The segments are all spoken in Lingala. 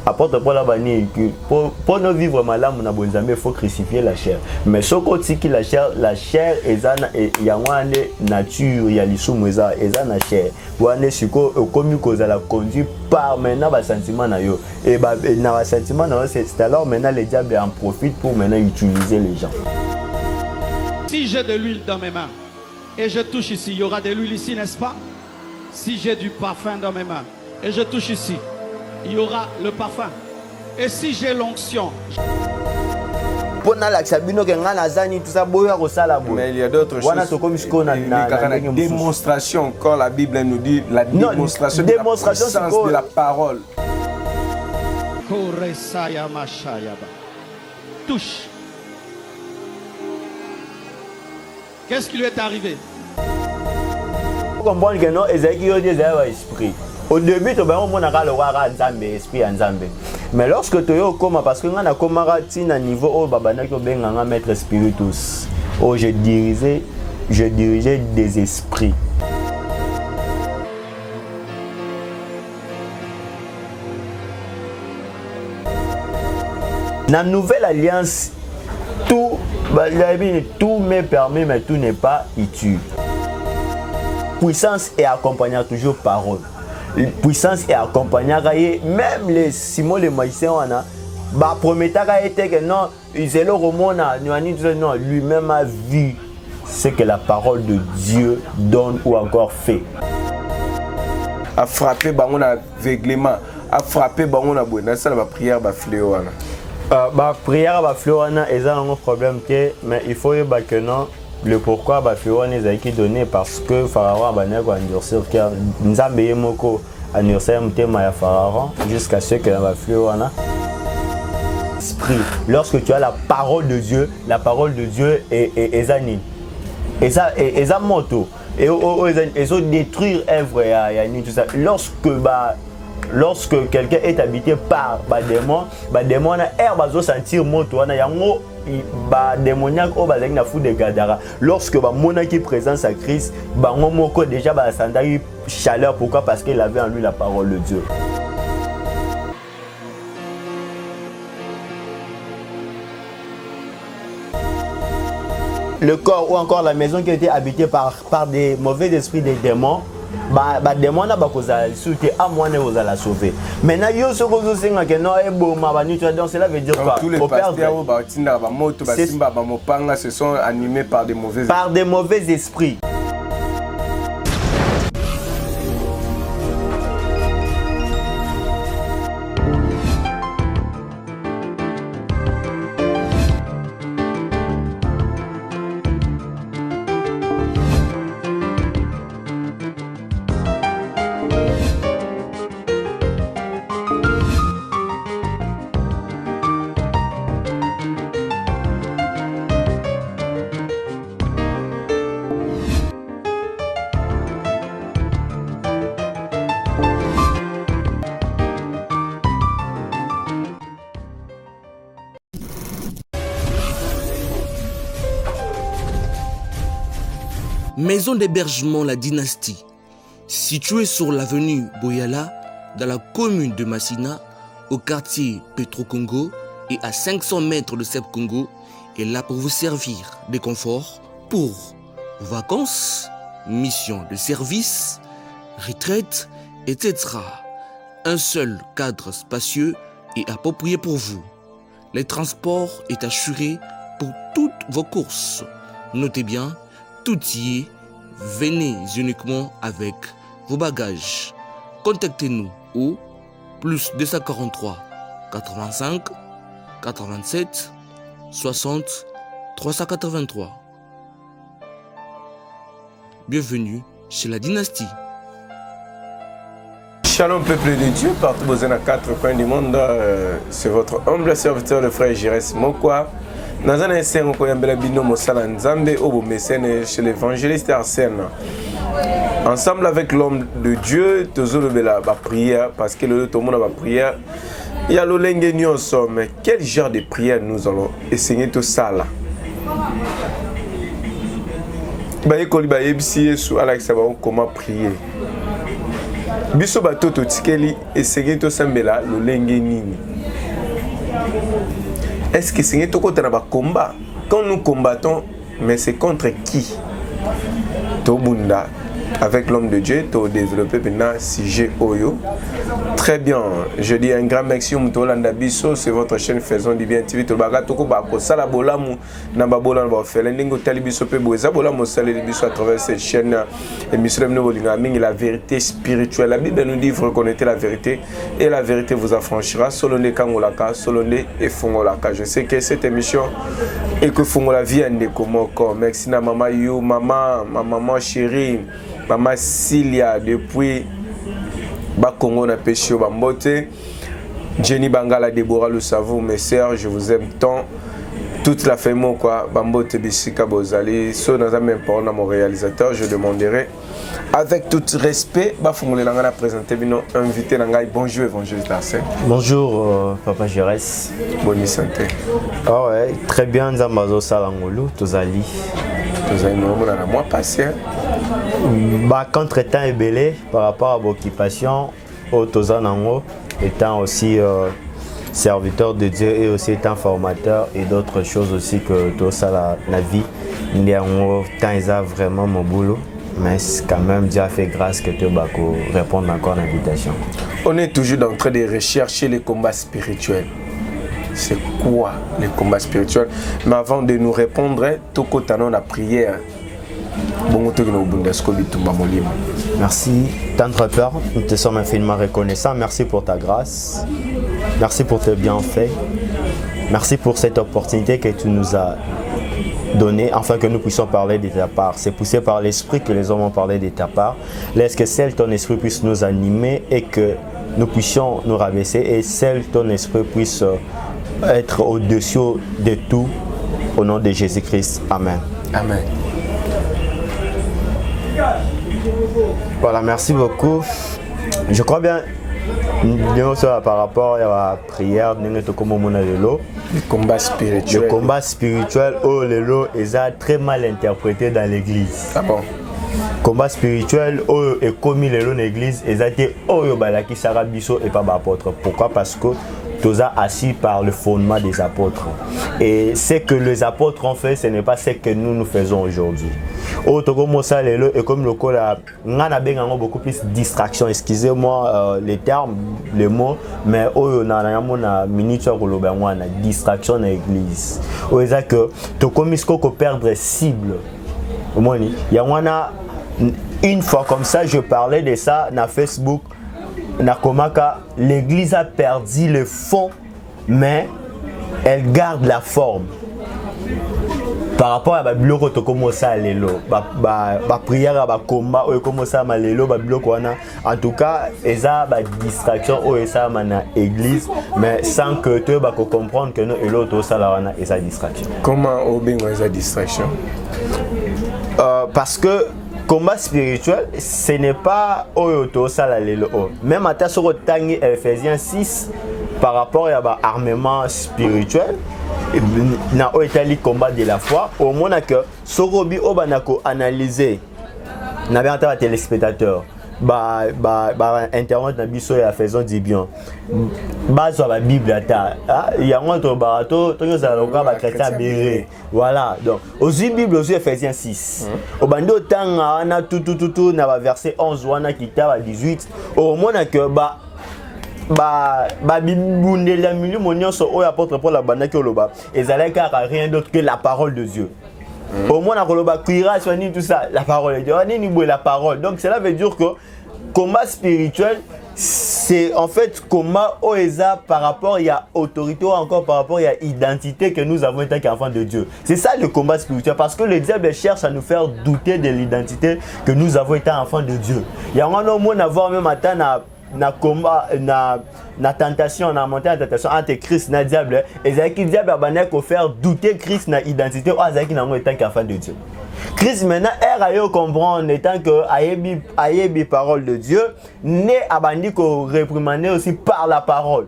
apôtre Paul abani pour ne vivre malamu na bonzambe, il faut crucifier la chair. Mais ce côté qui la chair ezana yangwane nature ya lisumu ezana chair. Wane siko comme cause la conduit par maintenant ba sentiment na yo et na ba sentiment na c'est alors maintenant le diable en profite pour maintenant utiliser les gens. Si j'ai de l'huile dans mes mains et je touche ici, il y aura de l'huile ici, n'est-ce pas? Si j'ai du parfum dans mes mains et je touche ici, il y aura le parfum. Et si j'ai l'onction, mais il y a d'autres choses. La démonstration, quand la Bible nous dit la démonstration de la puissance de la parole. Touche. Qu'est-ce qui lui est arrivé? Vous comprenez que non, esprit. Au début, tu vas voir l'esprit en Zambé. Mais lorsque tu es au coma, parce que nous avons un niveau où nous avons maître spiritus, où je dirigeais des esprits. Dans la nouvelle alliance, tout m'est permis, mais tout n'est pas utile. Puissance est accompagnée toujours parole. Puissance est accompagnée, même les Simon les Maïsens, promettait que non, lui-même a vu ce que la parole de Dieu donne ou encore fait. A frappé bangon aveuglement, a frappé bangon a bonne, ça la prière ba fléoana. Prière ba fléoana est un problème mais il faut que non. Le pourquoi ba fléoana est qui donné parce que Pharaon ba ne ko endurcir car nzambe moko endurcir mtema ya Pharaon jusqu'à ce que ba fléoana esprit. Lorsque tu as la parole de Dieu est zani. Et ça moto et ça détruire œuvre ya tout ça. Lorsque quelqu'un est habité par démon na herbe sentir moto na yango démoniaque au bazaki na fou de gadara. Lorsque monaki présence à Christ, bango moko déjà sandaki chaleur. Pourquoi? Parce qu'il avait en lui la parole de Dieu. Le corps ou encore la maison qui a été habitée par des mauvais esprits, des démons, démons na bakoza souté à moi ne vous la sauver. Maintenant yo ce que vous savez que non est bon donc cela veut dire quoi? Tous les pasteurs batinda ba moto ba simba ba mopanga se sont animés par des mauvais esprits. Maison d'hébergement La Dynastie, située sur l'avenue Boyala, dans la commune de Massina, au quartier Petro-Congo et à 500 mètres de Seb Congo, est là pour vous servir des conforts pour vos vacances, missions de service, retraite, etc. Un seul cadre spacieux et approprié pour vous. Le transport est assuré pour toutes vos courses. Notez bien, tout y est, venez uniquement avec vos bagages. Contactez-nous au plus 243 85 87 60 383. Bienvenue chez La Dynastie. Shalom peuple de Dieu, partout aux 4 coins du monde, c'est votre humble serviteur le frère Jérès Mokwa. Dans un essai, on connaît bien Bino Mosala Nzambe au mécène chez l'évangéliste Arsène. Ensemble avec l'homme de Dieu, toujours la prière, parce que le tout le monde a la prière. Il y a le lengue mais quel genre de prière nous allons essayer tout ça là? Comment prier? biso bato totikeli esengeli tosambela lolenge nini. Est-ce que c'est un combat? Quand nous combattons, mais c'est contre qui? Tobunda, avec l'homme de Dieu, tu as développé maintenant sujet Oyo. Très bien, je dis un grand merci Mutolanda Bisso, c'est votre chaîne Faisons du Bien TV. Tobaga toko bako sala bolamu na babola ba fele ndingo tali biso pe boza bolamu sala biso à travers cette chaîne émission no bolinga mingi la vérité spirituelle. La Bible nous dit vous reconnaissez la vérité et la vérité vous affranchira. Solonde kangolaka, solonde et fongolaka. Je sais que cette émission et que fongola vie ande komoko. Merci na maman you, ma maman chérie, maman Cilia depuis Bakongo na Péchio Bambote, Jenny Bangala, Déborah Le Savou, mes sœurs, je vous aime tant. Toute la famille, quoi, Bambote Bissika Bozali, so dans un même pour mon réalisateur, je demanderai avec tout respect, Bafongole Langana présenté, bino invité Nangai. Bonjour évangéliste Arsène. Bonjour Papa Gérès. Bonne santé. Ah ouais, très bien, Zambazo Salangolu, Tozali. Tozali, nous avons un mois passé. Contre-temps est belé par rapport à l'occupation au Tozanango, étant aussi serviteur de Dieu et aussi étant formateur et d'autres choses aussi que tout ça la vie. Il y a vraiment mon boulot, mais quand même Dieu a fait grâce que tu vas répondre encore à l'invitation. On est toujours en train de rechercher les combats spirituels. C'est quoi les combats spirituels? Mais avant de nous répondre, Toko Tanon la prière. Merci, tendre Père, nous te sommes infiniment reconnaissants. Merci pour ta grâce. Merci pour tes bienfaits. Merci pour cette opportunité que tu nous as donnée, afin que nous puissions parler de ta part. C'est poussé par l'Esprit que les hommes ont parlé de ta part. Laisse que seul ton Esprit puisse nous animer et que nous puissions nous rabaisser et seul ton Esprit puisse être au-dessus de tout. Au nom de Jésus-Christ. Amen. Amen. Voilà, merci beaucoup. Je crois bien par rapport à la prière, le combat spirituel. Le combat spirituel, oh lelo, est très mal interprété dans l'église. Ah bon? Combat spirituel, oh est commis lelo dans l'église, est été oh yo balaki sarabiso et pas apôtre. Pourquoi? Parce que tous assis par le fondement des apôtres. Et ce que les apôtres ont fait, ce n'est pas ce que nous faisons aujourd'hui. Au Togo Mossa Lelo et comme le cola, on a beaucoup plus de distraction. Excusez-moi les termes, les mots, mais on a une minute sur le distraction dans l'église. On a que Togo Misko perdre cible. Il y a une fois comme ça, je parlais de ça dans Facebook. Nakomaka, l'église a perdu le fond, mais elle garde la forme. Par rapport à la bloc, tu commences à aller là. La prière, la combat, tu commences à aller là. En tout cas, il y a une distraction dans l'église, mais sans que tu comprennes que nous, l'autre, il y a une distraction. Comment on a une distraction? Parce que combat spirituel, ce n'est pas Oyoto Salalelo. Même à Tassoro Tangi Ephésiens 6, par rapport à l'armement spirituel, na Oitali combat de la foi, au moins que Sorobi Obanako analysé, n'a bien entendu téléspectateur. Internet na biso ya faisons du bien base la Bible ata il y a un autre barato to za loka ba chrétien béré voilà donc aux Bible aux Ephésiens 6 au bando tanga na tout na verset 11 wana kitaba 18 au moins que bibunde la milieu monionso o apôtre Paul la banda ki oloba ezalaka rien d'autre que la parole de Dieu. Au moins, on tout ça, la parole. La parole. Donc, cela veut dire que combat spirituel, c'est en fait combat OESA par rapport à autorité ou encore par rapport à identité que nous avons été enfants de Dieu. C'est ça le combat spirituel parce que le diable cherche à nous faire douter de l'identité que nous avons été enfants de Dieu. Il y a un homme avoir même atteint na combat na tentation na monter la tentation entre Christ na diable et zaki diable a ko faire douter Christ na identité ou zaki na étant qu'enfant de Dieu. Christ maintenant ayo comprendre étant que ayebi parole de Dieu né abandi ko réprimander aussi par la parole.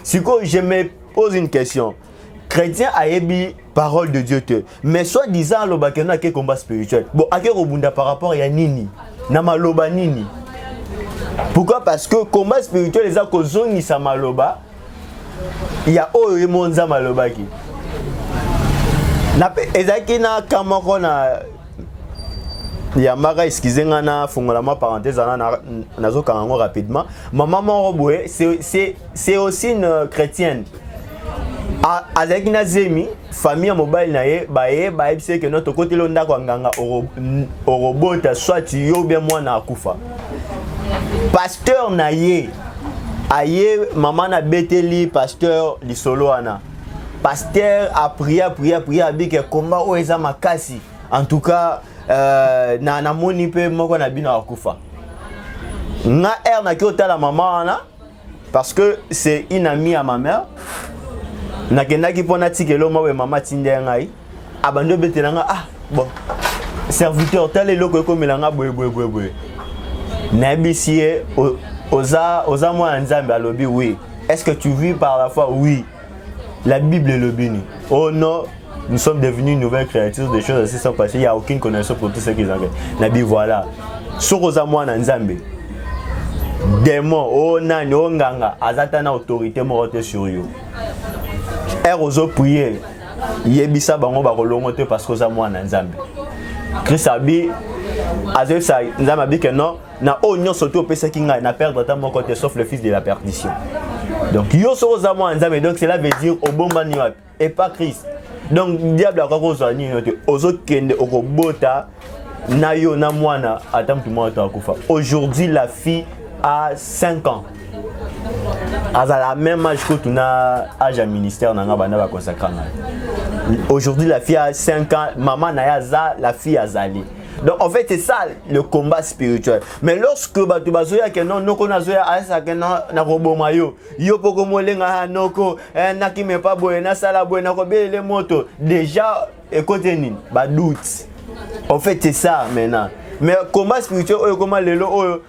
Si je me pose une question, chrétien ayebi parole de Dieu te mais soit disant lo bakena ke combat spirituel bon ake robunda par rapport ya nini na maloba nini. Pourquoi? Parce que combat spirituel les a kozongi sa maloba. Il y a oyo monza maloba ki. Na ezaki na kamoko na ya mara excusez-moi na fongola ma parenthèse na zo kango rapidement. Maman Moroboué c'est aussi une chrétienne. Avec na zemi famille mobile na ye ba c'est que notre côté londa ko nganga orobota soit yo bien moi na akufa. Pasteur na ye aye maman na beteli pasteur li solo ana. Pasteur a prié avec combat o eza makasi. En tout cas na moni pe moko na bino akufa. Na na ki otala maman ana parce que c'est une amie à ma mère. Nakendaki pona tikelo mawe mama tinde ngai abando betelanga bon serviteur tel eloko ekomelanga boye na bisie oza moi nzambe alobi oui. Est-ce que tu vis par la foi? Oui. La Bible est le béni. Oh non, nous sommes devenus une nouvelle créature, des choses ainsi sont passées, il n'y a aucune connaissance pour tout ce qu'ils ont fait. Nabi voilà. Sur oza moi nzambe démon oh nani oh nganga azatana autorité morote sur yo. Ozo prier yebisa bango ba kolongote parce que oza mwana nzambe. Christ abi azo sa nzambe abi que non na onyo soto pesa kinga na perdre ta mon côté sauf le fils de la perdition. Donc yo so oza mwana nzambe donc cela veut dire obomba ni wapi et pas Christ. Donc diable akako zo ni note ozo kende okobota na yo na mwana atam tout monde akufa. Aujourd'hui la fille a 5 ans. À la même âge que tu n'as âge à ministère, aujourd'hui la fille a 5 ans, maman n'a la fille a zali. Donc en fait c'est ça le combat spirituel. Mais lorsque tu vas dire que non, nous connaissons ça que non, na robo mayo, yo poko molenga noko, na ki me pas boye, na sala boye, na kobe les motos. Déjà écoutez ni, ba doute. En fait c'est ça maintenant. Mais combat spirituel, comment le lo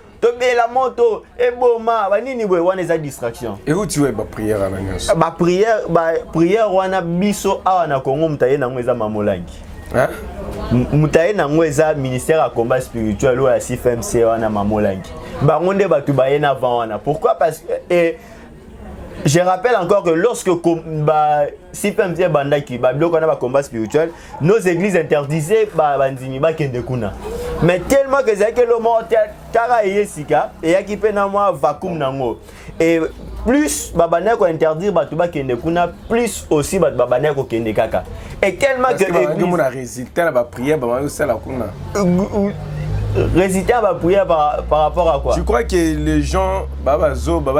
la moto et boma ba nini boy wana eza distraction. Et où tu es ba prière à l'agence? Ba prière wana biso awa na Congo mutaye na ngweza mamolangi. Hein? Mutaye na ngweza ministère à combat spirituel ou à CFMC wana mamolangi. Ba ngonde ba tu baye na van wana. Pourquoi? Parce que je rappelle encore que lorsque CFMC bandaki ba bloko na ba combat spirituel, nos églises interdisaient ba bandini ba kende kuna. Mais tellement que c'est que le monde tara yesika et ya ki pe na moi vacuum nango et plus babane ko interdire batuba kende kuna plus aussi babane ko kende kaka et tellement que l'église a résulté à la prière ba yo sala kuna résultat à la prière par rapport à quoi? Je crois que les gens baba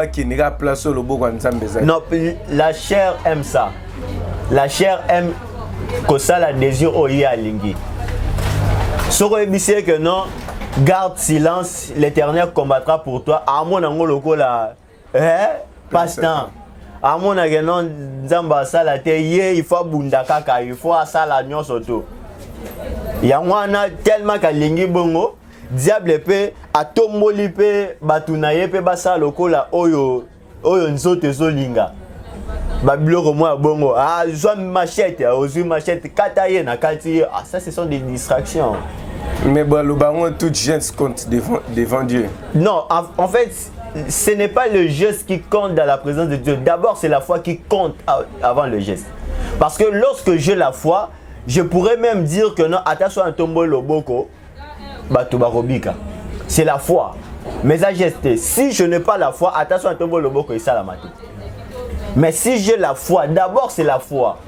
kende ka place le boko nzambe za. Non, la chair aime ça. La chair aime que ça la désir au yalingi. Soko ebisé que non, garde silence, l'Éternel combattra pour toi. À mon angolo la passe-temps. À mon agnon nzamba sala te il faut bunda kaka, il faut sala nyonso to. Ya wana tellement ka lingi bongo, diable pe atomboli pe batuna ye pe basa lokola oyo nzoto zolinga. Babiloko moi bongo zo machette ozu machette kataye na kati ça ce sont des distractions. Mais le baron tout geste compte devant Dieu. Non, en fait ce n'est pas le geste qui compte dans la présence de Dieu. D'abord c'est la foi qui compte avant le geste. Parce que lorsque j'ai la foi, je pourrais même dire que non attention à tombo loboko batu barobika. C'est la foi. Mais à geste, si je n'ai pas la foi, attention à tombo loboko et ça la matin. Mais si j'ai la foi, d'abord c'est la foi.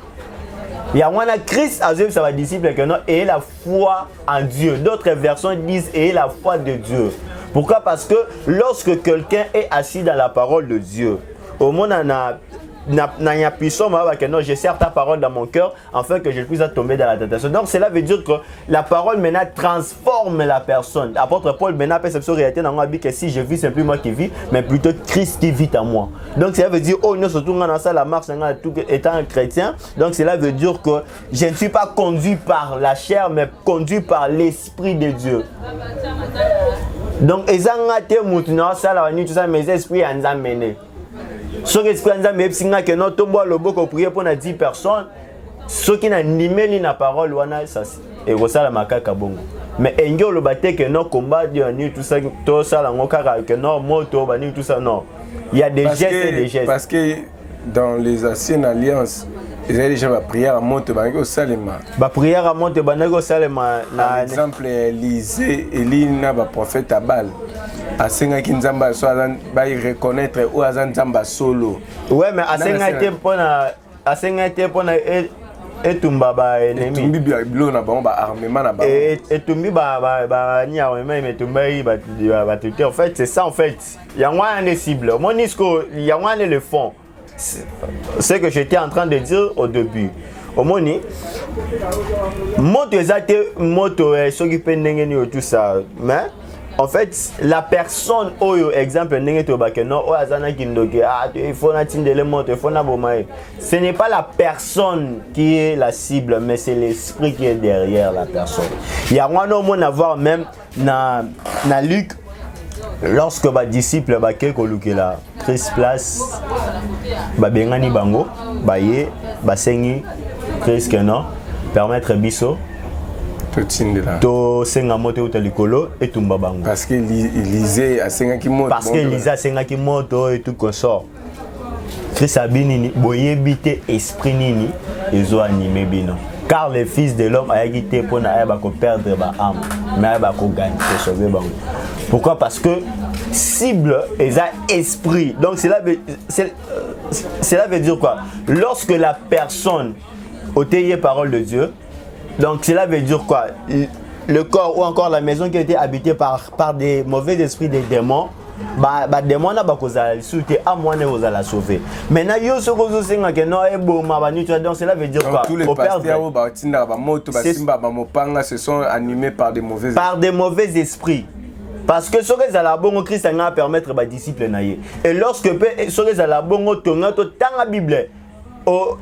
Il y a un Christ a dit ça va disciple que non et la foi en Dieu. D'autres versions disent et la foi de Dieu. Pourquoi? Parce que lorsque quelqu'un est assis dans la parole de Dieu, au monde je sers ta parole dans mon cœur afin que je puisse tomber dans la tentation. Donc cela veut dire que la parole maintenant transforme la personne. Apôtre Paul maintenant peut se réalité dans moi que si je vis, c'est plus moi qui vis, mais plutôt Christ qui vit en moi. Donc cela veut dire nous surtout dans ça la marche étant un chrétien. Donc cela veut dire que je ne suis pas conduit par la chair, mais conduit par l'esprit de Dieu. Donc ezanga te mutu na sala wani tout ça mes esprits anza mené. Ce qui est que notre tombeau le beau prier pour 10 personnes, ce qui n'a ni mêlé la parole, ça et ça la macaque bongo. mais engo le bate que non combat ni tout ça la ngokara que non moto bani tout ça non. Il y a des gestes et des gestes. Parce que dans les anciennes alliances, ils avaient déjà la prière à monte bango salema. Ba prière à monte bango salema par exemple Élisée, Elina ba prophète Abal. Asenga ki nzamba so ba reconnaître ou azan nzamba solo. Ouais mais asenga été pour etumba ba ennemi. Etumbi bilo na ba armement na ba. Etumbi ba ni armement mais etumba ba tout en fait c'est ça en fait. Il y a moins de cible. Monisco, il y a moins le fond. Ce que j'étais en train de dire au début. Au moni moto ezate moto s'occuper ndengeni tout ça mais en fait la personne oyo exemple ndenge to bakeno o azana kindoke il faut na tindele moto il faut na bomae. Ce n'est pas la personne qui est la cible mais c'est l'esprit qui est derrière la personne. Il y a moins au monde à voir même na Luc. Lorsque ba disciple ba ke kolukela Christ place ba bengani bango ba ye ba sengi Christ keno permettre biso to senga moto uta likolo et tumba bango parce que Élisée a senga ki moto parce que Élisée a senga ki moto et tout consort Christ abinini boyebite esprit nini ezo animé bino car le fils de l'homme a quitté pour na ba ko perdre ba âme mais ba ko gagner pour sauver bango. Pourquoi? Parce que cible est esprit. Donc cela veut dire quoi? Lorsque la personne ôté parole de Dieu, donc cela veut dire quoi? Le corps ou encore la maison qui a été habitée par des mauvais esprits, des démons, démons na bakozala souté à moi ne vous la sauver. Maintenant yo ce que vous senga que non e boma ba nuit donc cela veut dire quoi? Tous les pasteurs ba tinda ba moto ba simba ba mopanga se sont animés par des mauvais esprits. Parce que ce que ça la bon Christ a permettre ba disciples naïe. Et lorsque ce que ça la bon tonga to tanga Bible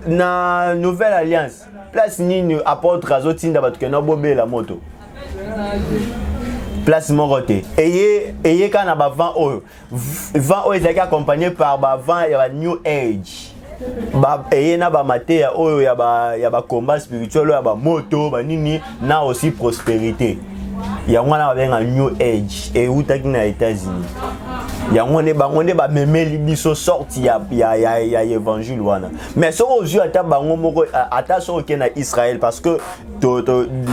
na nouvelle alliance place ni apôtre azotinda ba to na bobé la moto. Place moroté. Ayez quand ba vent o ezaki accompagné par ba vent et ba new age. Ayez na ba maté o ya ba combat spirituel ya ba moto ba nini na aussi prospérité. Il y a un new age et où t'as aux États-Unis. Il y a un memeli biso sorti il y a évangile wana. Mais ce aux yeux ata bango moko ata so ke na Israël parce que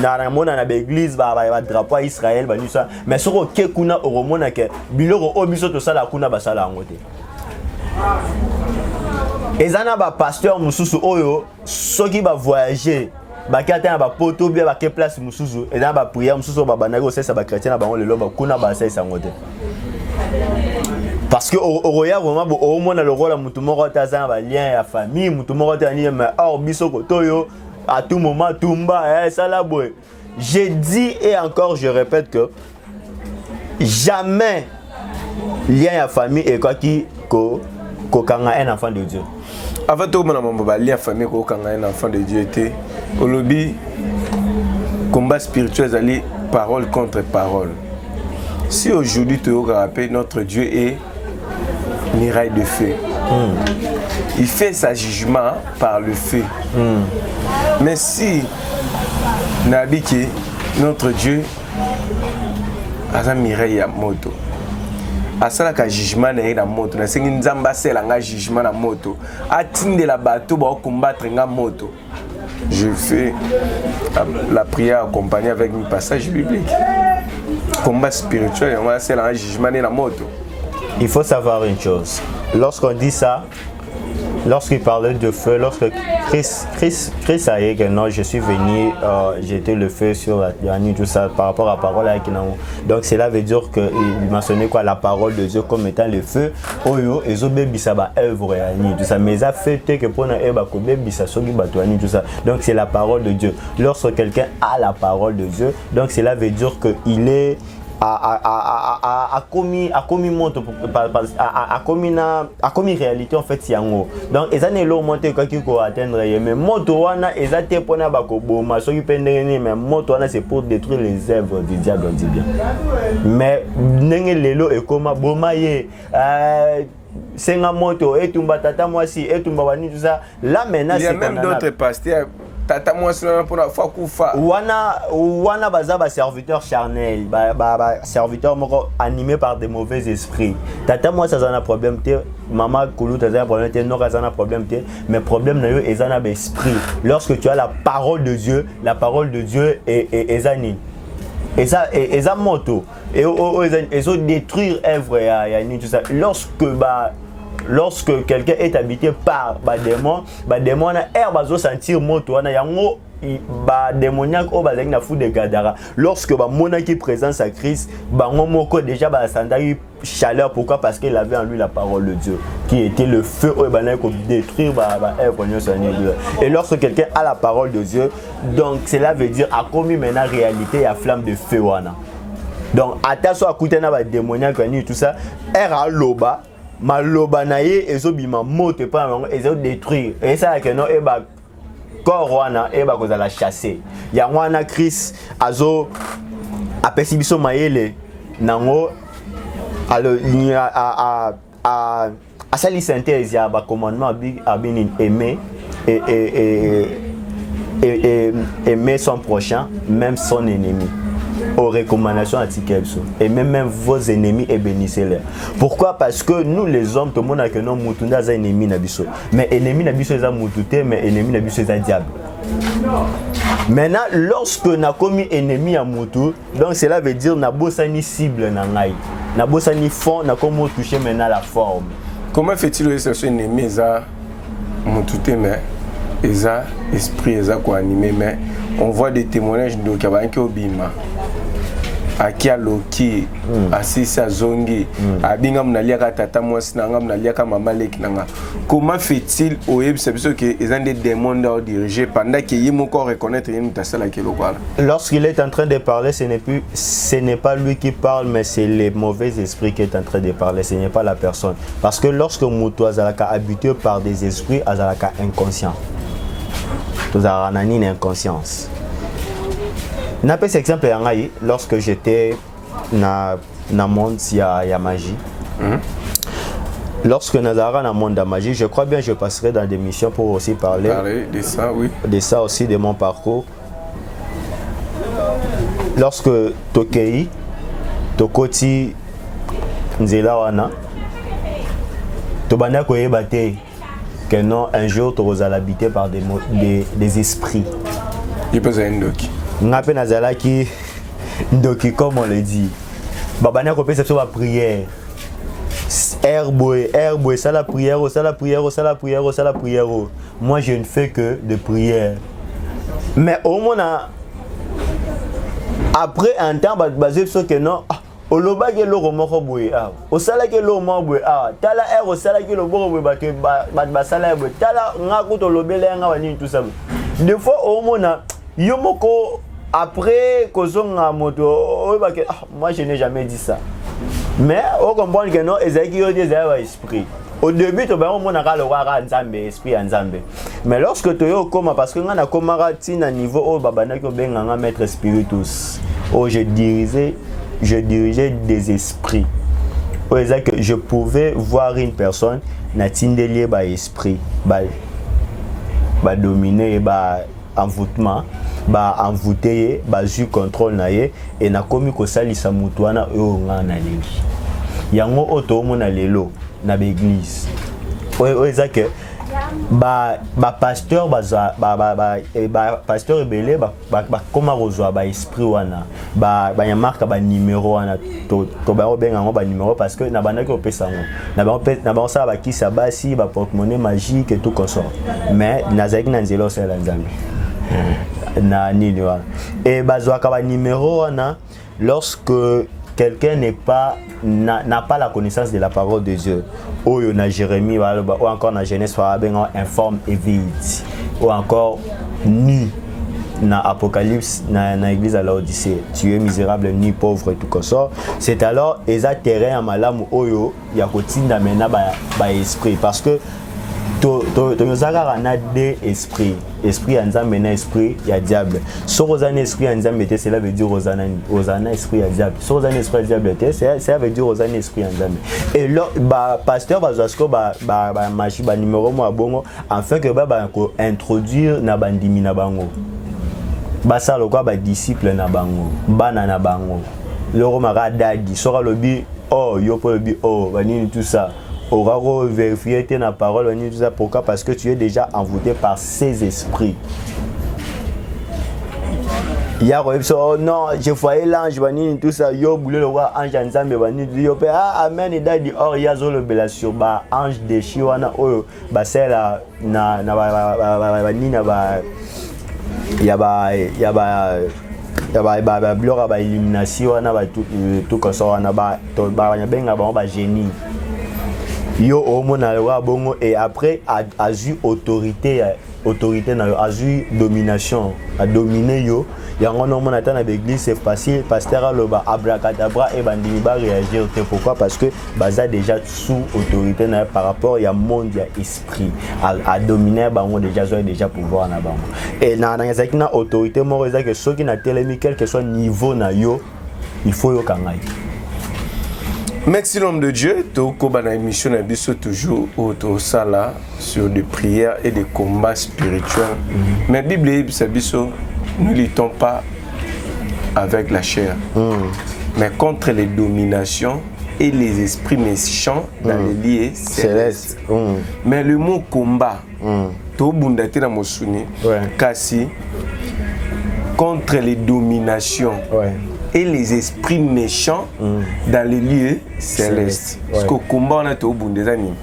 na mona na église ba drapeau Israël ba ça. Mais ce ke kuna oromona ke biloko obiso to sala kuna ba sala ngote. Ezana ba pasteur mususu oyo soki ba voyager bakata ba poto bien ba ke place mususu et dans ba prière mususu ba banako c'est ça ba chrétien na bango le loba kuna ba ça sangote parce que au roya vraiment au moins le rôle mutu moko taza ba lien ya famille mutu moko tani mais or biso kotoyo à tout moment tumba ça la boy. Je dis et encore je répète que jamais lien ya famille et quoi qui kanga un enfant de Dieu. Avant tout mon lien famille kanga un enfant de Dieu était au lobby combat spirituel ali parole contre parole. Si aujourd'hui tu as rappelé notre Dieu est miraille de feu. Il fait sa jugement par le feu. Mais si Nabiki notre Dieu a un miraille à moto. Asala ka jugement na moto na sengi nzamba sela nga jugement na moto atinde la bateau ba combattre nga moto. Je fais la prière accompagnée avec un passage biblique. Combat spirituel, on va faire un jugement dans la moto. Il faut savoir une chose. Lorsqu'on dit ça, lorsqu'il parlait de feu, lorsque Christ a dit que non, je suis venu, j'étais le feu sur la nuit, tout ça, par rapport à la parole avec nous. Donc cela veut dire qu'il mentionnait quoi, la parole de Dieu comme étant le feu. Oyo, et zo bébi ça va œuvre et tout ça. Mais ça fait que pour nous eba ko bébi ça sogi batuani tout ça. Donc c'est la parole de Dieu. Lorsque quelqu'un a la parole de Dieu, donc cela veut dire que il est a commis monte a commis réalité en fait yango. Donc ezane lo monte quoi qui ko atteindre mais moto wana ezate pona bako boma so kipendeni mais moto wana c'est pour détruire les œuvres du diable on dit bien. Mais ndenge lelo e koma boma ye senga moto etumba tata mwasi etumba wani tout ça là maintenant il y a même d'autres pasteurs tata moi c'est pour la fois kufa wana baza ba serviteur charnel ba serviteur moko animé par des mauvais esprits tata moi ça a un problème te maman Koulou ça a un problème te non ça a un problème te mais problème na yo ezana ba esprit lorsque tu as la parole de Dieu est ezani et ça moto et ils détruire œuvre ya ni tout ça lorsque quelqu'un est habité par démon na air bazo sentir moto na yango démoniaque au bazaki na fou de gadara lorsque monaki présence à Christ bango moko déjà sandaki chaleur pourquoi parce qu'il avait en lui la parole de Dieu qui était le feu au banane pour détruire œuvre et lorsque quelqu'un a la parole de Dieu donc cela veut dire a commis maintenant réalité la flamme de feu wana donc attention à couter na ba démoniaque ni tout ça era loba maloba na ye ezobima moto pa ezo détruire et ça que non eba corps wana eba kozala chasser ya wana Christ azo apesi biso mayele nango alors a sali synthèse ya ba commandement abini aimer et aimer son prochain même son ennemi aux recommandations anti-Kelso. Et même vos ennemis et bénissez-les. Pourquoi? Parce que nous les hommes, tout le monde a que non mutunda za ennemi nabiso. Mais ennemi nabiso za mutute, mais ennemi nabiso za diable. Maintenant, lorsque na commis ennemi à mutu, donc cela veut dire na bosani cible na ngai. Na bosani fond, na comment toucher maintenant la forme. Comment fait-il que ce soit ennemi za mutute mais eza esprit eza ko animé mais on voit des témoignages de Kabanke Obima. Akia Loki, Assis Zongi, Abinga Mnalia Tata Mwasnanga Mnalia Mama Leknanga. Comment fait-il au Eb, c'est parce qu'ils ont des démons dirigés pendant qu'il y a encore reconnaître une tasse là qui est locale. Lorsqu'il est en train de parler, ce n'est pas lui qui parle, mais c'est les mauvais esprits qui est en train de parler, ce n'est pas la personne. Parce que lorsque Moutou Azalaka habité par des esprits, Azalaka inconscient. Tout a une inconscience. N'a pas cet exemple lorsque j'étais dans le monde de magie. Lorsque Nazara dans le monde de magie, je crois bien que je passerai dans des missions pour aussi parler de ça, oui. De ça aussi, de mon parcours. Lorsque Tokei, Tokoti, Nzela Wana, Tobana Koyebate, que non, un jour tu vas l'habiter par des esprits. Il peut être un doki. Ngape nazala qui ndoki comme on le dit. Babana kopé c'est la prière. Herboy, ça la prière. Moi je ne fais que de prière. Mais au moins après un temps basé sur que non oloba ke lo romoko boye osala ke lo mo boye tala osala ke lo boko boye ba sala boye tala ngako to lobele nga wani tout ça. Des fois au moins yomoko après kozonga moto moi je n'ai jamais dit ça mais on comprend que non ezaki yo des esprit au début to ba on mona ka le wara nzambe esprit nzambe mais lorsque to yo koma parce que nga na komara tina niveau o babana ko benga nga maître spiritus je dirigeais des esprits o ezaki je pouvais voir une personne na tindelier ba esprit ba dominer ba envoûtement ba envoûté ba ju contrôle na ye et na komi ko salisa mutu wana o nga na lengi yango oto mona lelo na l'église o ezake ba pasteur pasteur ebele ba koma rozwa ba esprit wana ba marque ba numéro wana to ba obenga ngo ba numéro parce que na bana ko pesa ngo na ba ça ba kisa basi ba porte-monnaie magique et tout consort mais nazaki na nzelo sala nzambe na nini wana et bazwaka ba numéro wana lorsque quelqu'un n'a pas la connaissance de la parole de Dieu ou na Jérémie ou encore na Genèse informe et vide ou encore nu na Apocalypse na église à l'Odyssée tu es misérable ni pauvre et tout comme ça c'est alors eza terrain à malamu oyo ya kotinda mena ba esprit parce que tozalaka na deux esprits, esprit ya nzambe na esprit ya diable. So ozana esprit ya nzambe te, cela veut dire ozana esprit ya diable. So ozana esprit ya diable te, ça veut dire ozana esprit ya nzambe. Et là pasteur bazasko machi numéro mo abongo afin que ko introduire na bandimi na bango. Basalo kwa ba disciple na bango, bana na bango. Loro mara dadi, sora lobi oh yo po lobi oh banini tout ça. Aura vérifié ta parole, tout ça. Pourquoi? Parce que tu es déjà envoûté par ces esprits. Il y a oh non, je voyais l'ange, tout ça. Yo boule le roi ange ensemble, yo ah amen et dadi or ya zo le bela sur ba ange de chiwana oh ba c'est la na blora ba illumination na ba tout comme ça na ba benga ba génie. Yo homo na roi bongo et après a eu autorité na a eu domination a dominer yo yango no mona ta na l'église c'est facile pasteur aloba abracadabra et bandimi ba réagir. Pourquoi? Parce que baza déjà sous autorité na par rapport ya monde ya esprit a dominer bango déjà pouvoir na bango et na zaki na autorité mo reza que ceux qui na telemi quel que soit niveau na yo il faut yo kangai. Merci l'homme de Dieu, toko bana émission na biso toujours au sala sur des prières et des combats spirituels. Mais Bible c'est biso, ne luttons pas avec la chair, mais contre les dominations et les esprits méchants dans les lieux célestes. Mais le mot combat, to bundate na mosuni, kasi contre les dominations. Et les esprits méchants dans les lieux célestes. Parce que combat on a tout bon des amis.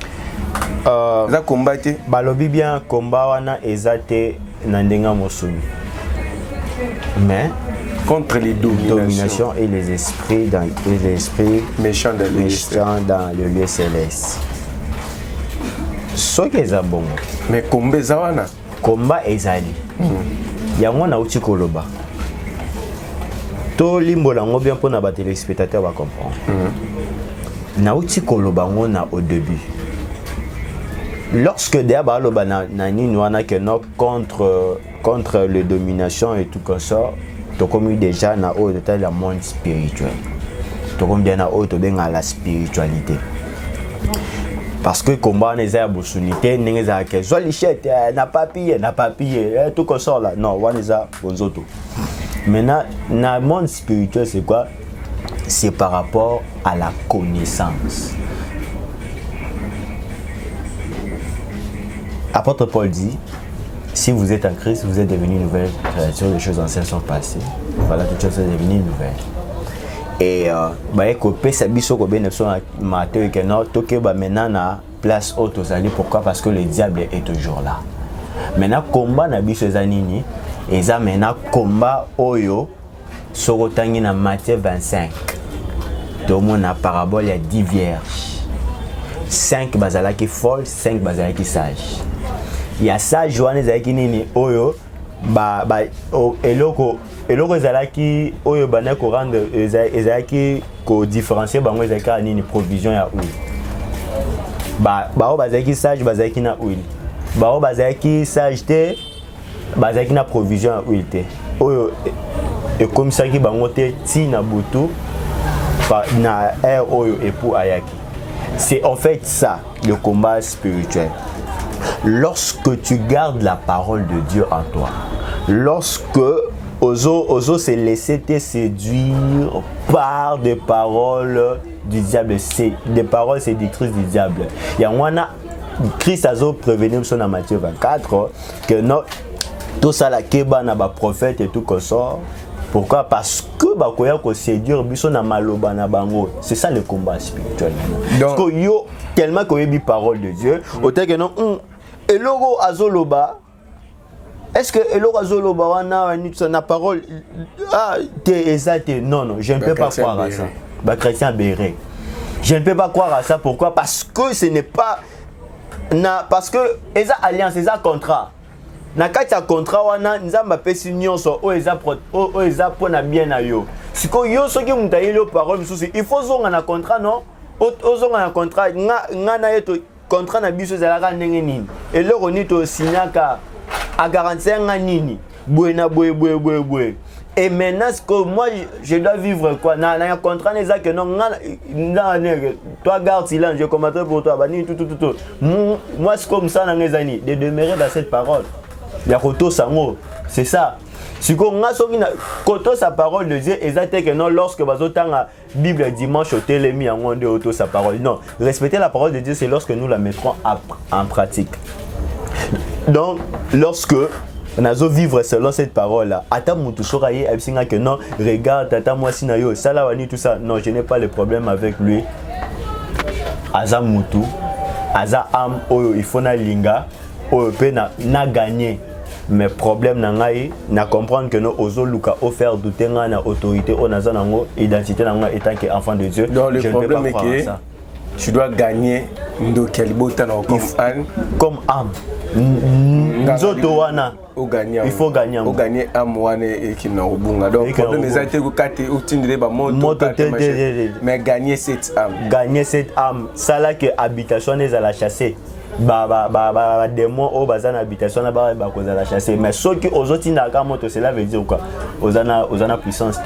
Ça combat te. Balobi bien combat wana ezate nandenga mosuni. Mais contre les dominations et les esprits méchants dans le lieu céleste. Ce qui est bon. Mais combat ça wana. Combat ezali. Yango na uti koloba. To limbo lango bien pour na ba téléspectateurs va comprendre. Na uti kolobango na au début. Lorsque d'aba loba na nini wana que non contre les dominations et tout comme ça, to comme déjà na au détail la monde spirituel. To comme bien na au to benga la spiritualité. Parce que combat les a bosunité n'eza que zo lichette na papier tout comme ça là non waneza bonzoto. Maintenant, dans le monde spirituel, c'est quoi? C'est par rapport à la connaissance. Apôtre Paul dit, si vous êtes en Christ, vous êtes devenu une nouvelle créature, les choses anciennes sont passées. Voilà, toutes choses sont devenues nouvelles. Et maintenant, na place haute aux alliés. Pourquoi? Parce que le diable est toujours là. Maintenant, combat na biso zanini. Et ça maintenant combat oyo sorotangi na Matthieu 25. Tout le monde a parabole, il y a 10 vierges. 5 bazalaki folles, 5 bazalaki sages. Il y a sage joane zalaki nini oyo eloko zalaki oyo bana ko rendre ezalaki ko différencier bango ezalaki nini provision ya huile. Ba bazalaki sage bazalaki na huile. Ba bazalaki sage te bazaki na provision ya huile te. Oyo ekomisaki bango te ti na butu na air oyo epu ayaki. C'est en fait ça le combat spirituel. Lorsque tu gardes la parole de Dieu en toi, lorsque oso se laisser te séduire par des paroles du diable, c'est des paroles séductrices du diable. Il y a un Christ a prévenu dans Matthieu 24 que non tout ça la keba na ba prophète et tout comme ça. Pourquoi? Parce que bakoya ko séduire biso na maloba na bango. C'est ça le combat spirituel. Donc, parce que yo tellement que yebi parole de Dieu, autant que non eloko azoloba. Est-ce que eloko azoloba wana na parole te exacte non je ne peux pas croire à ça. Ba chrétien béré. Je ne peux pas croire à ça. Pourquoi? Parce que ce n'est pas parce que eza alliance, eza contrat. Na kati ya contrat wana nzamba pesi nyonso o eza pona bien na yo. Siko yo soki mutayelo parole misusu il faut zonga na contrat non? Ozonga na contrat nga na yeto contrat na biso ezalaka ndenge nini eloko nini tosignaka à 45 ans nini boye na boye. Et maintenant, que moi, je dois vivre quoi? Dans un contrat, que non, toi, garde silence, je commenterai pour toi. Tout. Moi, c'est comme ça, de demeurer dans cette parole. Il y a Koto Sango, c'est ça. Si on a Koto sa parole de Dieu, exactement que non, lorsque la Bible dimanche au télémi, on dit Koto sa parole. Non, respecter la parole de Dieu, c'est lorsque nous la mettrons en pratique. Donc, lorsque on a vivre selon cette parole-là. Attends, que non, regarde, attends, moi, si nayo, ça là, tout ça. Non, je n'ai pas de problème avec lui. Aza Moutou, Aza Am, il faut na linga, na gagné. Mais problème na comprendre que nous ozo luka offert douter na autorité, on a zanango identité na étant qu'enfant de Dieu. Donc le problème est que tu dois gagner comme âme. Il faut gagner. Au gagner âme et qui n'a pas. Donc le problème est que mais gagner cette âme. Gagner cette âme. Ça là que habitation est à la chasser. Démon au bazan habitation na ba cause à la chasser. Mais ceux qui aux autres n'a moto cela veut dire quoi? Osana puissance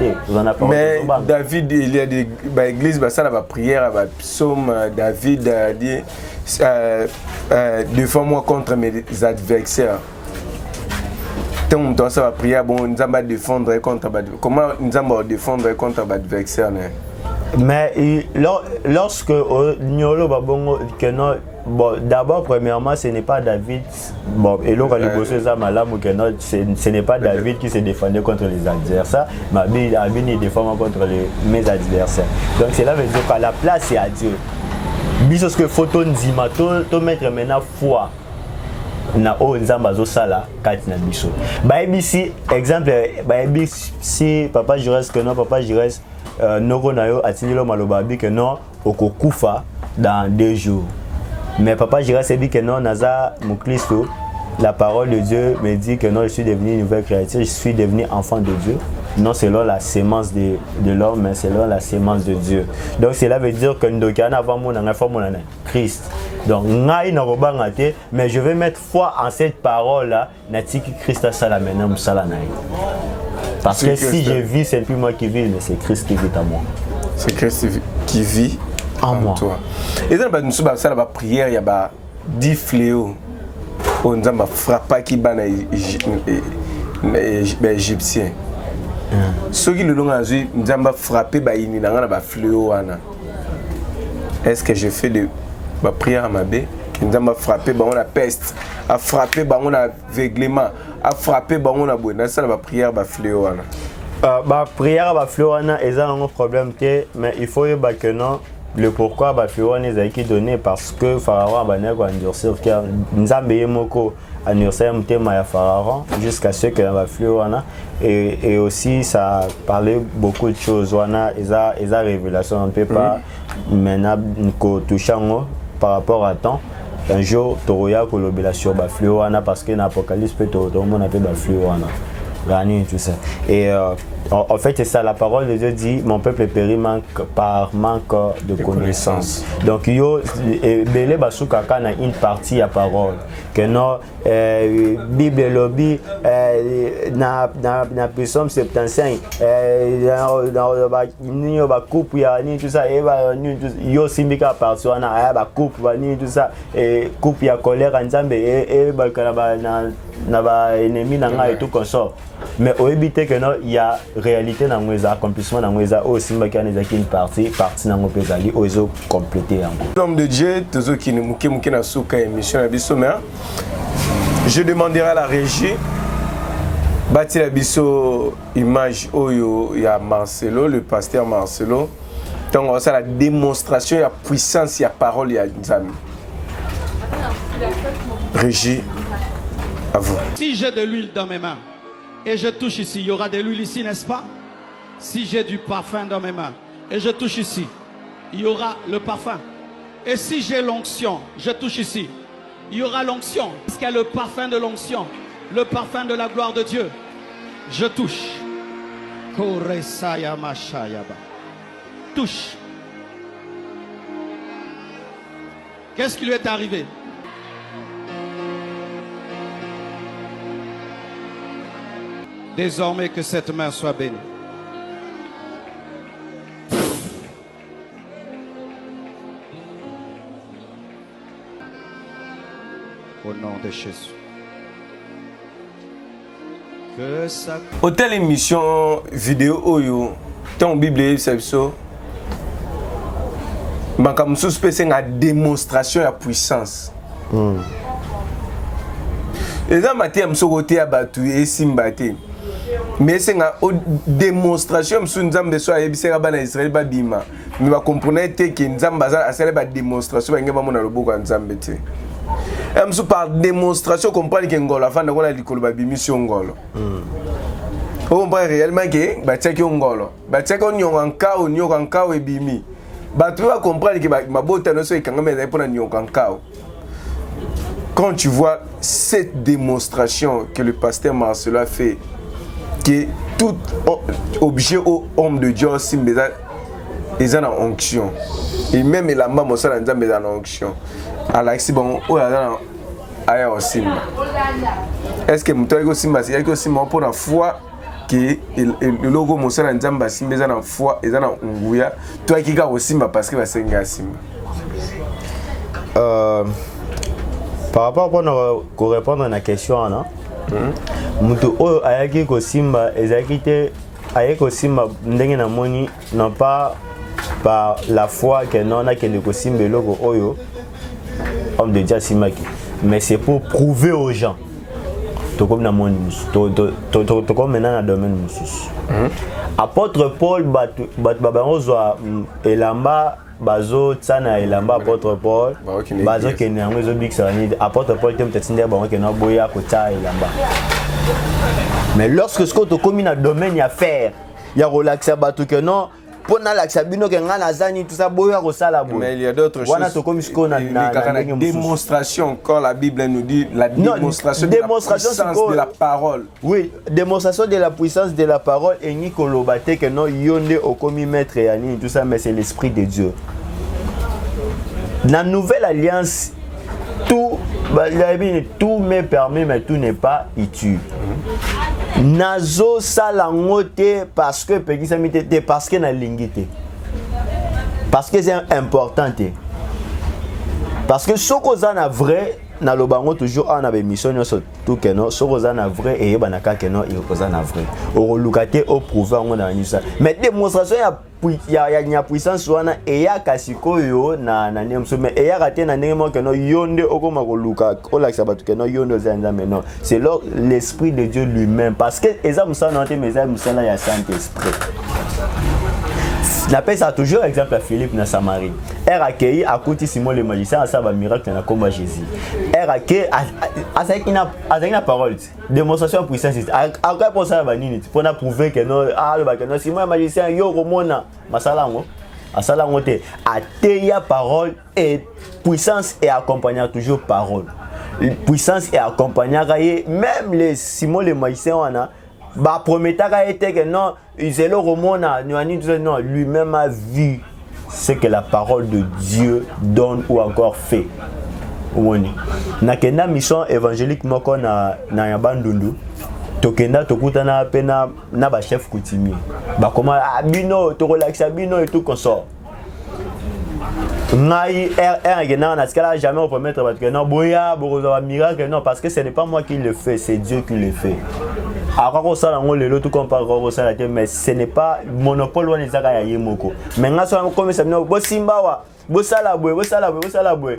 mais David il y a des églises ça la prière ba psaume David dit défends-moi contre mes adversaires. Tant on ça va prier bon nous va défendre contre comment nous va défendre contre l'adversaire. Mais lorsque Niolo Babongo que non. Bon, d'abord, premièrement, ce n'est pas David. Bon, et là, ce n'est pas David qui se défendait contre les adversaires. Mais Abin défend contre mes adversaires. Donc, cela veut dire qu'à la place, c'est à Dieu. Parce que faut te mettre maintenant foi. Na o nzambazo sala kati na biso. Ba ici exemple ba si papa Jires que non papa Jires noko na yo atinilo maloba bi que non okokufa dans 2 jours. Mais papa Jires dit que non naza mukristo la parole de Dieu me dit que non je suis devenu une nouvelle créature, je suis devenu enfant de Dieu. Non selon la sémence de l'homme, mais selon la sémence de Dieu. Donc cela veut dire que nous avons Christ. Donc, mais je vais mettre foi en cette parole-là. Parce que si je vis, c'est plus moi qui vis, mais c'est Christ qui vit en moi. C'est Christ qui vit en toi. Et dans la prière, il y a 10 fléaux. On a frappé qui est égyptien. Ceux qui nous ont frappé, est-ce que je fais de la prière à ma baie? Nous avons frappé la peste, a frappé l'aveuglement, a frappé la bonne. C'est la prière à fléau. La prière à fléau est un problème, mais il faut que non. Le pourquoi la fléau est donné parce que Pharaon a endurci car nous avons Pharaon jusqu'à ce que la fléau et aussi ça parlait beaucoup de choses. Il y a révélation, on ne peut pas maintenant toucher par rapport à temps. Un jour, Toroya kolobela sur la fléau parce que l'Apocalypse peut tout le monde appelle la fléau. Tout ça. Et en fait, c'est ça, la parole de Dieu dit mon peuple périt par manque de connaissance. Donc, yo, belé basuka kana une partie à parole. Que non, Bible lobby, na Psaume 75, dans ba coupe, ni tout ça, yo simbika partie, na ba coupe, ni tout ça, et coupe ya colère nzambe, et ba na ba ennemi nanga et tout consort. Mais au éviter que non, il y a réalité dans nos accomplissements dans nos aussi mais qu'il y a une partie dans nos pézali aux autres compléter encore. L'homme de Dieu, tous ceux qui nous mouké na souka émission na biso mais je demanderai à la régie bâtir la biso image oyo ya Marcelo, le pasteur Marcelo. Donc on a la démonstration la puissance la parole ya Nzambe. Régie, à vous. Si j'ai de l'huile dans mes mains et je touche ici, il y aura de l'huile ici, n'est-ce pas? Si j'ai du parfum dans mes mains et je touche ici, il y aura le parfum. Et si j'ai l'onction, je touche ici, il y aura l'onction. Parce qu'il y a le parfum de l'onction, le parfum de la gloire de Dieu. Je touche. Touche. Qu'est-ce qui lui est arrivé? Désormais que cette main soit bénie. Au nom de Jésus. Que ça... Hôtel émission vidéo Oyo, ton Bible Sepso. Comme suspect, c'est une démonstration de la puissance. Les gens m'ont sauté à battu et simbati. Mais c'est une démonstration de Nzambe soit ebisera bana Israël babima. Mais va comprendre que Nzambe a fait une démonstration ngeba mona loboko Nzambe te. Amsu par démonstration comprendre que ngolo afanda kona likolo babimi si ngolo. On comprend réellement que batia ki ngolo. Batia ko nyonga nkao ebimi. Tu vas comprendre que ma beauté ne soit quand même pour un. Quand tu vois cette démonstration que le pasteur Marcelo a fait, que tout objet au homme de Dieu est en onction. Et même la maman est en onction. Alors, si bon, est-ce que tu pour la foi que le logo Monsala Nzamba Simba est en foi et en Unguya, toi qui as aussi parce que c'est un Simba. Par rapport à répondre à la question, Mutu Oyo Ayaki Kosimba, Ezakite Ayaki Simba, Ndenge na Moni, non pas par la foi que non a que le Kosimba et logo Oyo, homme de Dieu Simaki, mais c'est pour prouver aux gens. Tout comme dans mon tout comme maintenant dans le domaine musus. Apôtre Paul babanozwa elamba bazo tsana elamba apôtre Paul bazo kene yango bixani apôtre Paul tem tetinde bango kene boya ko tsa elamba. Mais lorsque ce que tu commis dans le domaine ya faire ya relaxer batu que non pour na laxa bino ke ngana zani tout ça boya ko sala boya. Mais il y a d'autres choses. Wana to comme ce qu'on a démonstration quand la Bible nous dit la démonstration de la puissance de la parole. Oui, démonstration de la puissance de la parole et ni kolobate que non yonde au commis maître yani tout ça mais c'est l'esprit de Dieu. Dans la nouvelle alliance tout m'est permis mais tout n'est pas utile. Nazo salangote parce que parce que na lingité. Parce que c'est important. Parce que ce qu'on a vrai na lobango toujours on a des missions tout que non ce qu'on a vrai et banaka que non il qu'on a vrai. Au lukate au prouver on a ça. Mais démonstration ya puissance wana et ya kasiko yo na nemso mais et ya raté na ndenge que non yonde okoma ko luka ko la sabatu que non yonde zanda mais non c'est l'esprit de Dieu lui-même parce que eza musa non te mais eza musa là ya Saint-Esprit. N'appelle ça toujours exemple à Philippe na Samarie. Er accueilli à côté Simon le magicien à ça va miracle na combat Jésus. Er accueilli avec une parole démonstration de puissance. Après pour ça va nini pour prouver que non le non Simon le magicien yo romona masalango asalango te ateya parole et puissance et accompagnant toujours parole. Puissance et accompagnant même les Simon le magicien wana ba prometaka était que non Iselo Romona non lui-même a vu ce que la parole de Dieu donne ou encore fait. Omoni nakenda mission évangélique moko na Yabandundu tokenda tokutana pena na ba chef coutumier ba comment bino to relaxa bino et tout consort ngai ngena na skala jamais on peut mettre parce que non boya bozo miracle non parce que ce n'est pas moi qui le fais c'est Dieu qui le fait. Alors ça on le tout compare ça mais ce n'est pas monopole on ezaka ya yemoko mais ngaso comme ça no bo simba wa bo sala boy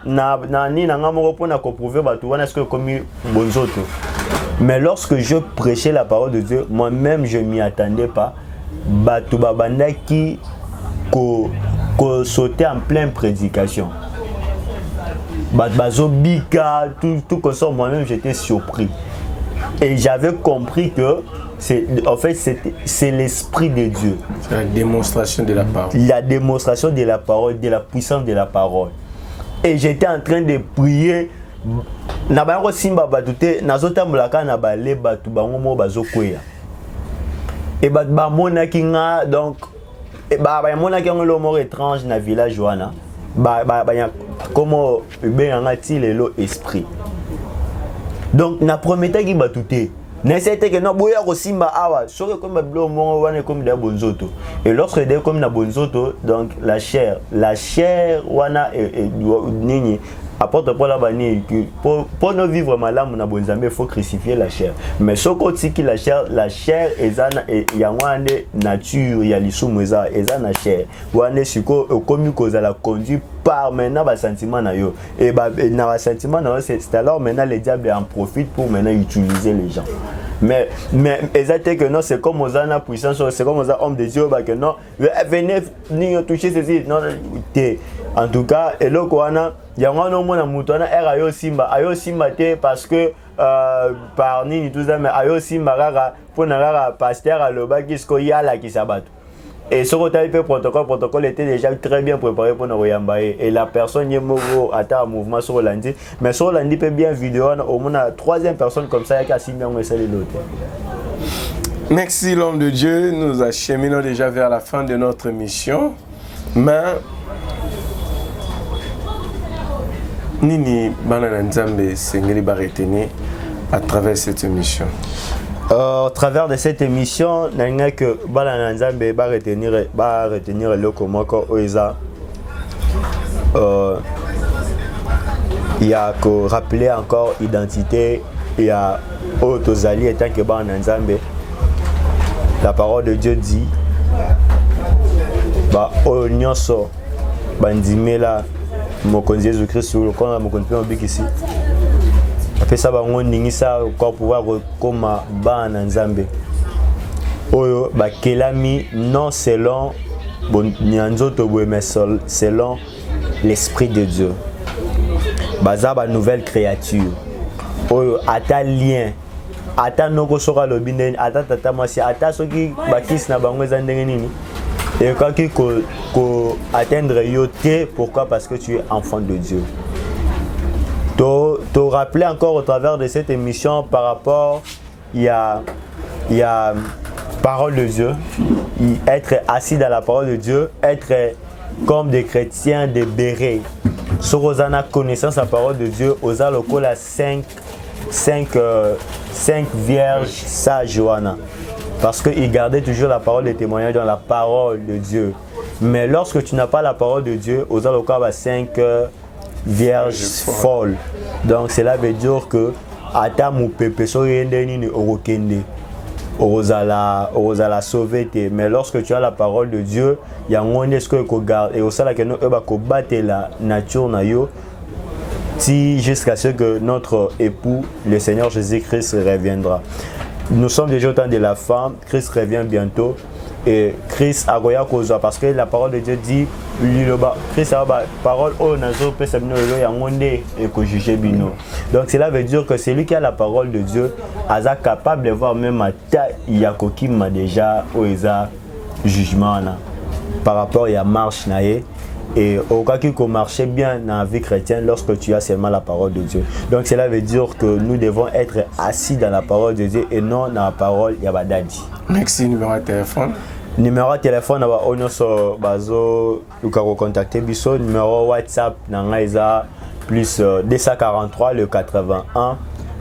na ni na ngamoko pona ko prouver batu wana est-ce que comme bonzoto mais lorsque je prêchais la parole de Dieu moi-même je m'y attendais pas batu babanda qui ko sauter en pleine prédication bazo bika tout comme ça moi-même j'étais surpris. Et j'avais compris que c'est l'esprit de Dieu. C'est la démonstration de la parole. La démonstration de la parole, de la puissance de la parole. Et j'étais en train de prier. Nabango simba batute nazotambolaka na bale batu bango mo bazokwea. Et ba mona donc ba mona ki ngolo mort étrange na village wana. comment ben ngati lelo esprit. Donc na promettait qui batouté. N'essaie que non boya ko simba awa soko comme blo mo wana comme des bonzoto. Et lorsque des comme na bonzoto donc la chair wana nini apporte pour la bani pour ne vivre malamu na bonzambe il faut crucifier la chair. Mais soko tiki la chair ezana ya wane nature ya lisumu eza na chair. Wane siko comme cause la conduit par maintenant bas sentiment na yo et na bas sentiment na c'est alors maintenant les diables en profitent pour maintenant utiliser les gens. Mais exactement que non, c'est comme aux ana puissance, c'est comme aux hommes de Dieu, que non, venez toucher ceci, non, en tout cas, et là, il y a un homme à Moutona, ayo simba te parce que par ni tout ça, mais ayo simba pour n'avoir pasteur à l'oba qui se koya la qui s'abat. Et ce protocole était déjà très bien préparé pour nous yambaye. Et la personne y est un mouvement sur Rolandi. Mais sur Rolandi peut bien vidéo, au moins la troisième personne comme ça, il y a signé un message de l'autre. Merci l'homme de Dieu, nous acheminons déjà vers la fin de notre mission. Mais Nini Banana Nzambe Sengeli va retenir à travers cette émission. Au travers de cette émission, que Banana Nzambe va retenir le Komoko Oiza. Il y a que rappeler encore identité. Il y a Otozali étant que Banana Nzambe. La parole de Dieu dit o nyonso bandimela mokonzi Jésus Christ le corps mokonzi ici. Après ça bango ningisa pour pouvoir koma Banana Nzambe. Oyo bakelami non selon nyanzoto mais selon l'esprit de Dieu. Baza ba nouvelle créature. Oyo ata lien ata noko soka lobine ata tata mwasi ata soki bakis na bango ezandenge nini et quand qui ko atteindre yoté pourquoi parce que tu es enfant de Dieu. Te rappeler encore au travers de cette émission par rapport il y a parole de Dieu, être assis dans la parole de Dieu, être comme des chrétiens des bérets. Sur Osana connaissance la parole de Dieu, Osa lokola 5 vierges sages Johanna. Parce qu'ils gardaient toujours la parole des témoignages dans la parole de Dieu. Mais lorsque tu n'as pas la parole de Dieu, Osa lokola 5 vierges folles. Donc cela veut dire que ata mu pepe so yende nini orokende. Ozala sauver. Mais lorsque tu as la parole de Dieu, il y a un ce que tu gardes. Et au sein de la battre la nature na yo jusqu'à ce que notre époux, le Seigneur Jésus-Christ, reviendra. Nous sommes déjà au temps de la femme, Christ revient bientôt. Et Christ a goya koza parce que la parole de Dieu dit Christ a la parole au nazo peut s'amener le yangonde et que juger bino. Donc cela veut dire que c'est lui qui a la parole de Dieu asa capable de voir même à ta yakoki m'a déjà oeza jugement na par rapport à marche naé et au cas qui marchait bien dans la vie chrétienne lorsque tu as seulement la parole de Dieu. Donc cela veut dire que nous devons être assis dans la parole de Dieu et non dans la parole yabadadi. Merci. Numéro de téléphone. Numéro de téléphone on a bazo ukako contacter biso numéro WhatsApp nanga plus 243 le 81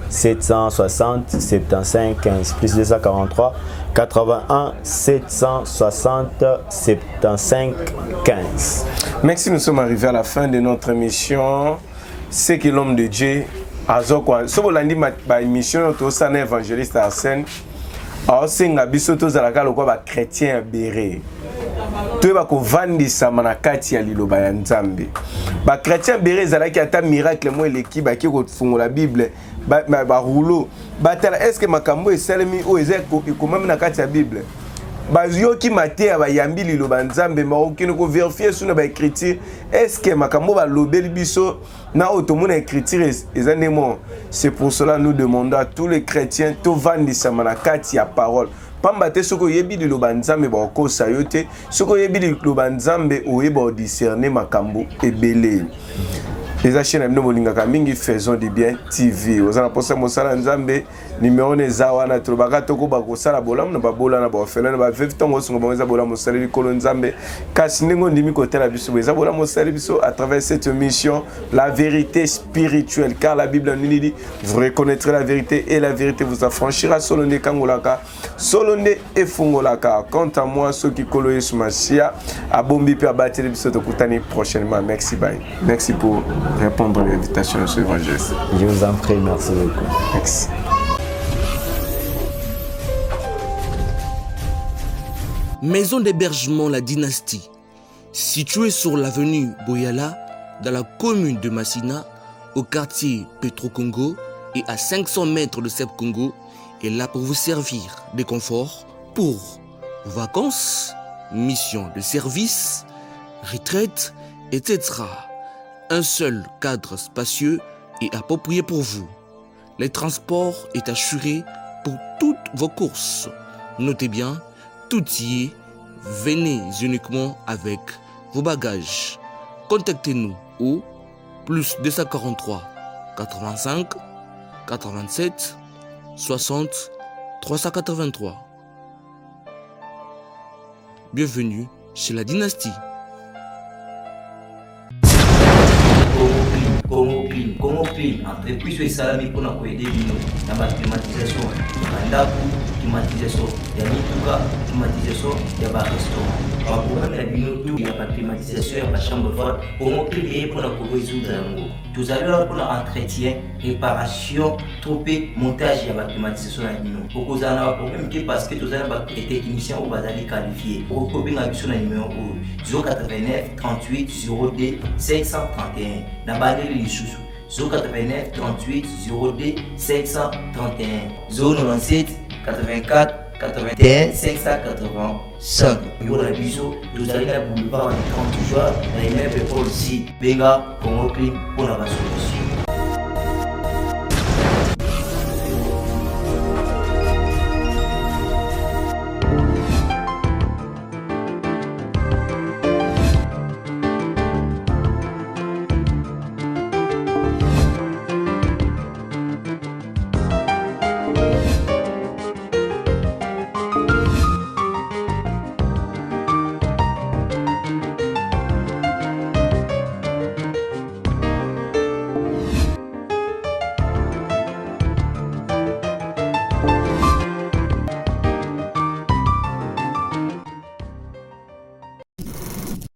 760 75 15 plus 243 81 760 75 15. Merci, nous sommes arrivés à la fin de notre émission. C'est que l'homme de Dieu azokwa so bolandi ba émission to sana évangéliste Arsène aosenga biso to zalaka lokwa ba chrétien béré to ba ko vandisa manakati ya liloba ya Nzambe ba chrétien béré zalaki ata miracle mo eleki ba ki ko fungola Bible ba rouleau batala est-ce que makambo esalemi o ezeko ikomami na kati ya Bible bayoki maté ba yambi liloba Nzambe ma okino ko vérifier sur ba écriture est-ce que makambo ba lobeli biso na otomona écriture ezanemo. C'est pour cela nous demandons à tous les chrétiens to vandisa manakati ya parole pamba te soko yebi liloba Nzambe ba ko sayote soko yebi liloba Nzambe oyeba discerner makambo ebele. eza chaîne bino bolingaka mingi faisons du bien TV ozana posa mosala nzambe numéro neza wana tolobaka toko bakosala bolamu na babola na bafela na bavevi ntongo osunga bango eza bolamu osali likolo nzambe kasi ndenge ondimi kotala biso eza bolamu osali biso à travers cette émission la vérité spirituelle car la Bible nous dit vous reconnaîtrez la vérité et la vérité vous affranchira solo nde kangolaka solo nde efungolaka quant à moi ceux qui kolo yesu masia abombi pe abateli biso tokutani prochainement merci bye merci pour répondre à l'invitation de ce évangéliste. Je vous en prie, merci beaucoup. Merci. Maison d'hébergement La Dynastie, située sur l'avenue Boyala, dans la commune de Massina, au quartier Petro-Congo et à 500 mètres de Seb Congo, est là pour vous servir de confort pour vos vacances, missions de service, retraite, etc. Un seul cadre spacieux et approprié pour vous. Le transport est assuré pour toutes vos courses. Notez bien, tout y est. Venez uniquement avec vos bagages. Contactez-nous au plus 243 85 87 60 383. Bienvenue chez La Dynastie. Congo Clean, entreprise et salami pour nous aider dans la climatisation, dans climatisation, il y a mituka, climatisation, il y a restaurant. Pour programme il y a pas climatisation, il y a chambre forte. Congo Clean est pour nous résoudre l'ango. Tout à l'heure pour entretien, réparation, troupé, montage, il y a climatisation à nous. Pour que vous ayez un problème parce que vous avez des techniciens ou des qualifiés. Pour que vous ayez un numéro 089 38 02 531. Dans le Chouchou 089 38 02 531 097 84 81 585. Numéro de biseau, vous allez la boulevard de 30 jours, dans les mêmes écoles ici. Benga, Congo Clean pour la solution.